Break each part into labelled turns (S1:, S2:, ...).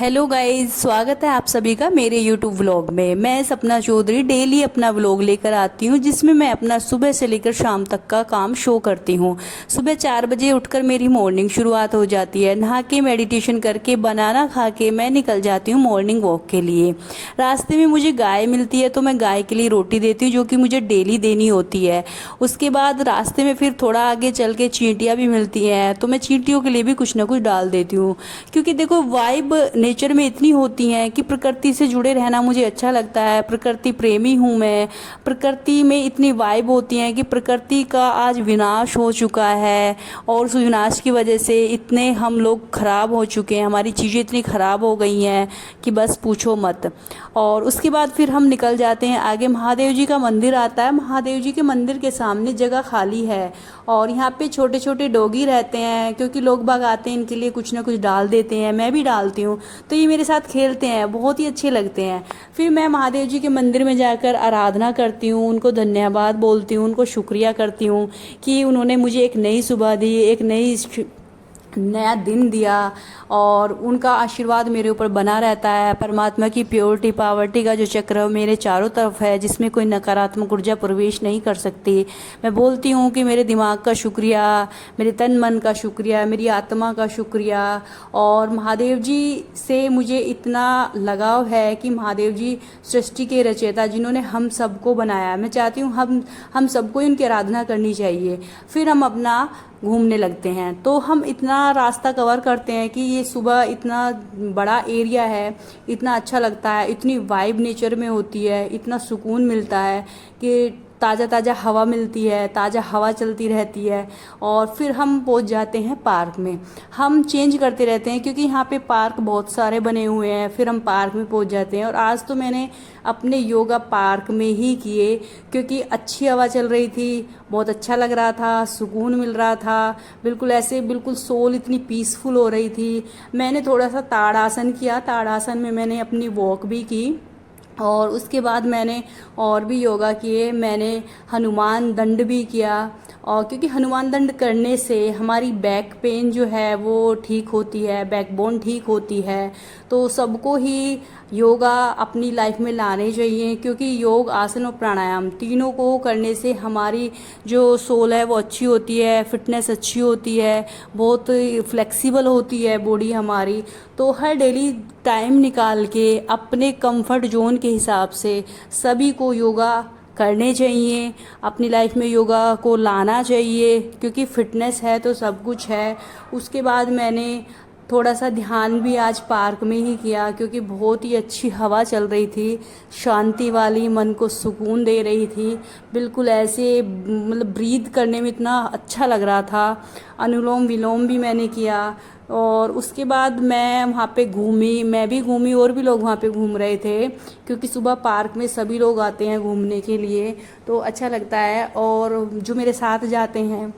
S1: Hello guys, स्वागत है आप सभी का मेरे यूट्यूब व्लॉग में। मैं सपना चौधरी डेली अपना व्लॉग लेकर आती हूँ, जिसमें मैं अपना सुबह से लेकर शाम तक का काम शो करती हूँ। सुबह 4 बजे उठकर मेरी मॉर्निंग शुरुआत हो जाती है। नहा के मेडिटेशन करके बनाना खा के मैं निकल जाती हूँ मॉर्निंग वॉक के लिए। रास्ते में मुझे गाय मिलती है तो मैं गाय के लिए रोटी देती हूँ, जो कि मुझे डेली देनी होती है। उसके बाद रास्ते में फिर थोड़ा आगे चल के चींटियाँ भी मिलती हैं, तो मैं चींटियों के लिए भी कुछ ना कुछ डाल देती हूँ। क्योंकि देखो, वाइब नेचर में इतनी होती हैं कि प्रकृति से जुड़े रहना मुझे अच्छा लगता है। प्रकृति प्रेमी हूँ मैं। प्रकृति में इतनी वाइब होती हैं कि प्रकृति का आज विनाश हो चुका है, और उस विनाश की वजह से इतने हम लोग खराब हो चुके हैं, हमारी चीज़ें इतनी ख़राब हो गई हैं कि बस पूछो मत। और उसके बाद फिर हम निकल जाते हैं आगे। महादेव जी का मंदिर आता है। महादेव जी के मंदिर के सामने जगह खाली है, और यहाँ पे छोटे छोटे डॉगी रहते हैं, क्योंकि लोग बाग आते हैं इनके लिए कुछ ना कुछ डाल देते हैं, मैं भी डालती हूँ। तो ये मेरे साथ खेलते हैं, बहुत ही अच्छे लगते हैं। फिर मैं महादेव जी के मंदिर में जाकर आराधना करती हूँ, उनको धन्यवाद बोलती हूँ, उनको शुक्रिया करती हूँ कि उन्होंने मुझे एक नई सुबह दी, एक नया दिन दिया, और उनका आशीर्वाद मेरे ऊपर बना रहता है। परमात्मा की प्योरिटी पावर्टी का जो चक्र मेरे चारों तरफ है, जिसमें कोई नकारात्मक ऊर्जा प्रवेश नहीं कर सकती। मैं बोलती हूँ कि मेरे दिमाग का शुक्रिया, मेरे तन मन का शुक्रिया, मेरी आत्मा का शुक्रिया। और महादेव जी से मुझे इतना लगाव है कि महादेव जी सृष्टि के रचयिता, जिन्होंने हम सबको बनाया। मैं चाहती हूँ हम सबको इनकी आराधना करनी चाहिए। फिर हम अपना घूमने लगते हैं। तो हम इतना रास्ता कवर करते हैं कि ये सुबह इतना बड़ा एरिया है, इतना अच्छा लगता है, इतनी वाइब नेचर में होती है, इतना सुकून मिलता है कि ताज़ा ताज़ा हवा मिलती है, ताज़ा हवा चलती रहती है। और फिर हम पहुंच जाते हैं पार्क में। हम चेंज करते रहते हैं, क्योंकि यहाँ पे पार्क बहुत सारे बने हुए हैं। फिर हम पार्क में पहुंच जाते हैं, और आज तो मैंने अपने योगा पार्क में ही किए, क्योंकि अच्छी हवा चल रही थी, बहुत अच्छा लग रहा था, सुकून मिल रहा था। बिल्कुल ऐसे, बिल्कुल सोल इतनी पीसफुल हो रही थी। मैंने थोड़ा सा ताड़ासन किया। ताड़ासन में मैंने अपनी वॉक भी की, और उसके बाद मैंने और भी योगा किए। मैंने हनुमान दंड भी किया, और क्योंकि हनुमान दंड करने से हमारी बैक पेन जो है वो ठीक होती है, बैकबोन ठीक होती है। तो सबको ही योगा अपनी लाइफ में लाने चाहिए, क्योंकि योग, आसन और प्राणायाम तीनों को करने से हमारी जो सोल है वो अच्छी होती है, फिटनेस अच्छी होती है, बहुत फ्लेक्सिबल होती है बॉडी हमारी। तो हर डेली टाइम निकाल के अपने कंफर्ट जोन के हिसाब से सभी को योगा करने चाहिए, अपनी लाइफ में योगा को लाना चाहिए, क्योंकि फिटनेस है तो सब कुछ है। उसके बाद मैंने थोड़ा सा ध्यान भी आज पार्क में ही किया, क्योंकि बहुत ही अच्छी हवा चल रही थी, शांति वाली, मन को सुकून दे रही थी। बिल्कुल ऐसे मतलब ब्रीथ करने में इतना अच्छा लग रहा था। अनुलोम विलोम भी मैंने किया, और उसके बाद मैं वहाँ पे घूमी, मैं भी घूमी, और भी लोग वहाँ पे घूम रहे थे, क्योंकि सुबह पार्क में सभी लोग आते हैं घूमने के लिए, तो अच्छा लगता है। और जो मेरे साथ जाते हैं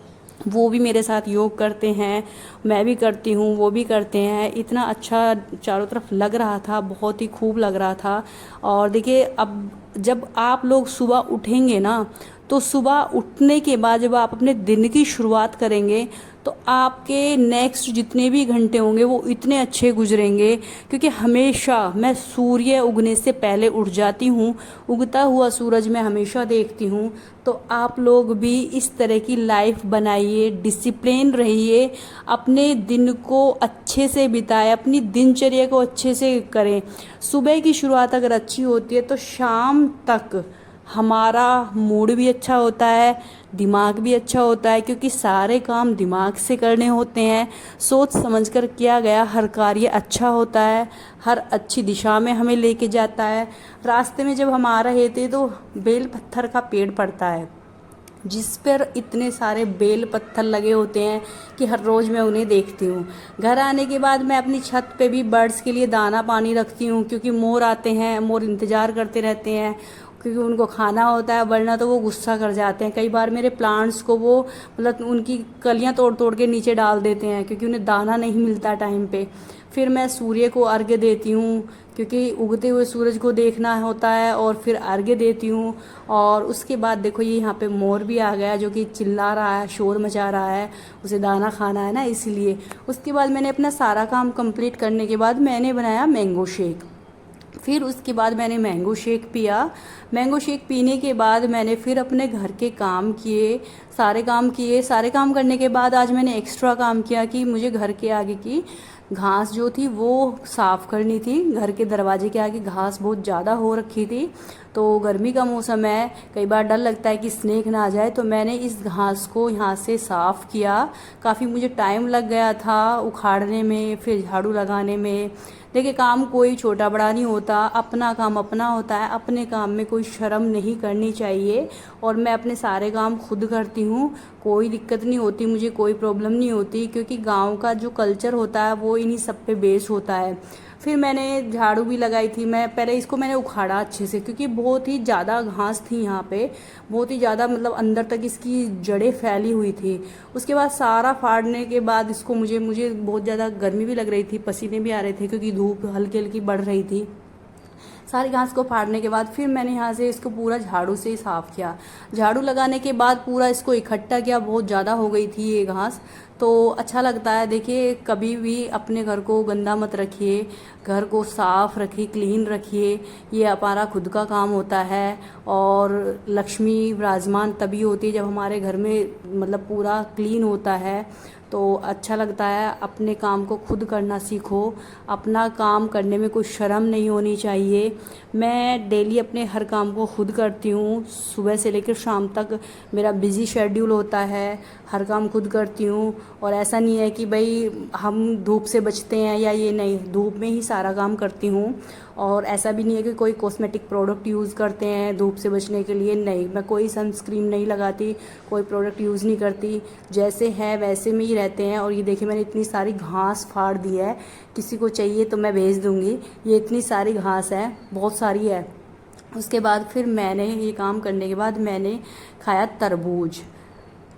S1: वो भी मेरे साथ योग करते हैं, मैं भी करती हूँ, वो भी करते हैं। इतना अच्छा चारों तरफ लग रहा था, बहुत ही खूब लग रहा था। और देखिए, अब जब आप लोग सुबह उठेंगे ना, तो सुबह उठने के बाद जब आप अपने दिन की शुरुआत करेंगे, तो आपके नेक्स्ट जितने भी घंटे होंगे वो इतने अच्छे गुजरेंगे। क्योंकि हमेशा मैं सूर्य उगने से पहले उठ जाती हूँ, उगता हुआ सूरज मैं हमेशा देखती हूँ। तो आप लोग भी इस तरह की लाइफ बनाइए, डिसिप्लिन रहिए, अपने दिन को अच्छे से बिताएं, अपनी दिनचर्या को अच्छे से करें। सुबह की शुरुआत अगर अच्छी होती है तो शाम तक हमारा मूड भी अच्छा होता है, दिमाग भी अच्छा होता है, क्योंकि सारे काम दिमाग से करने होते हैं। सोच समझकर किया गया हर कार्य अच्छा होता है, हर अच्छी दिशा में हमें लेके जाता है। रास्ते में जब हम आ रहे थे तो बेल पत्थर का पेड़ पड़ता है, जिस पर इतने सारे बेल पत्थर लगे होते हैं कि हर रोज़ मैं उन्हें देखती हूँ। घर आने के बाद मैं अपनी छत पे भी बर्ड्स के लिए दाना पानी रखती हूँ, क्योंकि मोर आते हैं, मोर इंतज़ार करते रहते हैं, क्योंकि उनको खाना होता है, वरना तो वो गुस्सा कर जाते हैं। कई बार मेरे प्लांट्स को वो मतलब उनकी कलियां तोड़ तोड़ के नीचे डाल देते हैं, क्योंकि उन्हें दाना नहीं मिलता टाइम पे। फिर मैं सूर्य को अर्घ्य देती हूँ, क्योंकि उगते हुए सूरज को देखना होता है, और फिर अर्घ्य देती हूँ। और उसके बाद देखो ये यहाँ पे मोर भी आ गया जो कि चिल्ला रहा है, शोर मचा रहा है, उसे दाना खाना है ना, इसलिए। उसके बाद मैंने अपना सारा काम कंप्लीट करने के बाद मैंने बनाया मैंगो शेक। फिर उसके बाद मैंने मैंगो शेक पिया। मैंगो शेक पीने के बाद मैंने फिर अपने घर के काम किए, सारे काम किए। सारे काम करने के बाद आज मैंने एक्स्ट्रा काम किया कि मुझे घर के आगे की घास जो थी वो साफ़ करनी थी। घर के दरवाजे के आगे घास बहुत ज़्यादा हो रखी थी, तो गर्मी का मौसम है, कई बार डर लगता है कि स्नेक ना आ जाए, तो मैंने इस घास को यहाँ से साफ़ किया। काफ़ी मुझे टाइम लग गया था उखाड़ने में, फिर झाड़ू लगाने में। देखिए, काम कोई छोटा बड़ा नहीं होता, अपना काम अपना होता है, अपने काम में कोई शर्म नहीं करनी चाहिए। और मैं अपने सारे काम खुद करती हूँ, कोई दिक्कत नहीं होती मुझे, कोई प्रॉब्लम नहीं होती, क्योंकि गांव का जो कल्चर होता है वो इन्हीं सब पे बेस होता है। फिर मैंने झाड़ू भी लगाई थी। मैं पहले इसको मैंने उखाड़ा अच्छे से, क्योंकि बहुत ही ज़्यादा घास थी यहाँ पे, बहुत ही ज़्यादा, मतलब अंदर तक इसकी जड़ें फैली हुई थी। उसके बाद सारा फाड़ने के बाद इसको मुझे बहुत ज़्यादा गर्मी भी लग रही थी, पसीने भी आ रहे थे, क्योंकि धूप हल्की हल्की बढ़ रही थी। सारी घास को फाड़ने के बाद फिर मैंने यहाँ से इसको पूरा झाड़ू से ही साफ़ किया। झाड़ू लगाने के बाद पूरा इसको इकट्ठा किया, बहुत ज़्यादा हो गई थी ये घास, तो अच्छा लगता है। देखिए, कभी भी अपने घर को गंदा मत रखिए, घर को साफ़ रखिए, क्लीन रखिए, ये हमारा खुद का काम होता है। और लक्ष्मी विराजमान तभी होती है जब हमारे घर में मतलब पूरा क्लीन होता है, तो अच्छा लगता है। अपने काम को खुद करना सीखो, अपना काम करने में कोई शर्म नहीं होनी चाहिए। मैं डेली अपने हर काम को खुद करती हूँ, सुबह से लेकर शाम तक मेरा बिज़ी शेड्यूल होता है, हर काम खुद करती हूँ। और ऐसा नहीं है कि भाई हम धूप से बचते हैं या ये, नहीं, धूप में ही सारा काम करती हूँ। और ऐसा भी नहीं है कि कोई कॉस्मेटिक प्रोडक्ट यूज़ करते हैं धूप से बचने के लिए, नहीं, मैं कोई सनस्क्रीन नहीं लगाती, कोई प्रोडक्ट यूज़ नहीं करती, जैसे है वैसे में ही रहते हैं। और ये देखिए, मैंने इतनी सारी घास फाड़ दी है, किसी को चाहिए तो मैं भेज दूँगी। ये इतनी सारी घास है, बहुत सारी है। उसके बाद फिर मैंने ये काम करने के बाद मैंने खाया तरबूज।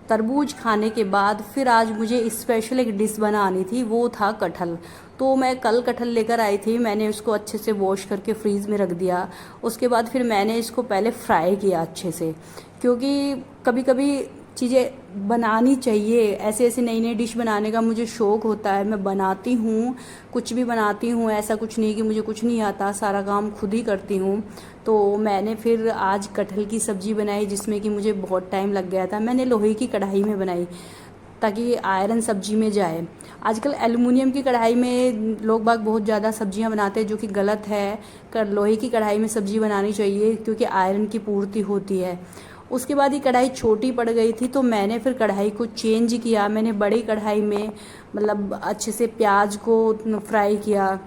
S1: तरबूज खाने के बाद फिर आज मुझे स्पेशल एक डिश बनानी थी, वो था कटहल। तो मैं कल कटहल लेकर आई थी, मैंने उसको अच्छे से वॉश करके फ्रीज़ में रख दिया। उसके बाद फिर मैंने इसको पहले फ्राई किया अच्छे से, क्योंकि कभी कभी चीज़ें बनानी चाहिए। ऐसे ऐसे नई नई डिश बनाने का मुझे शौक़ होता है, मैं बनाती हूँ, कुछ भी बनाती हूँ, ऐसा कुछ नहीं कि मुझे कुछ नहीं आता, सारा काम खुद ही करती हूँ। तो मैंने फिर आज कटहल की सब्ज़ी बनाई, जिसमें कि मुझे बहुत टाइम लग गया था। मैंने लोहे की कढ़ाई में बनाई ताकि आयरन सब्जी में जाए। आजकल एल्युमिनियम की कढ़ाई में लोग बाग बहुत ज़्यादा सब्जियां बनाते हैं, जो कि गलत है। लोहे की कढ़ाई में सब्जी बनानी चाहिए, क्योंकि आयरन की पूर्ति होती है। उसके बाद ये कढ़ाई छोटी पड़ गई थी, तो मैंने फिर कढ़ाई को चेंज किया। मैंने बड़ी कढ़ाई में मतलब अच्छे से प्याज को फ्राई किया,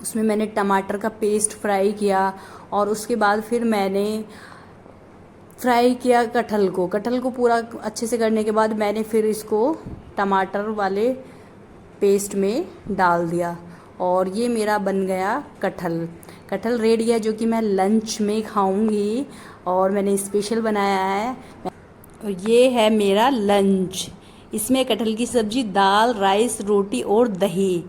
S1: उसमें मैंने टमाटर का पेस्ट फ्राई किया। और उसके बाद फिर मैंने फ्राई किया कटहल को पूरा अच्छे से करने के बाद मैंने फिर इसको टमाटर वाले पेस्ट में डाल दिया, और ये मेरा बन गया कटहल रेडी है, जो कि मैं लंच में खाऊंगी। और मैंने स्पेशल बनाया है, और ये है मेरा लंच। इसमें कटहल की सब्ज़ी, दाल, राइस, रोटी और दही।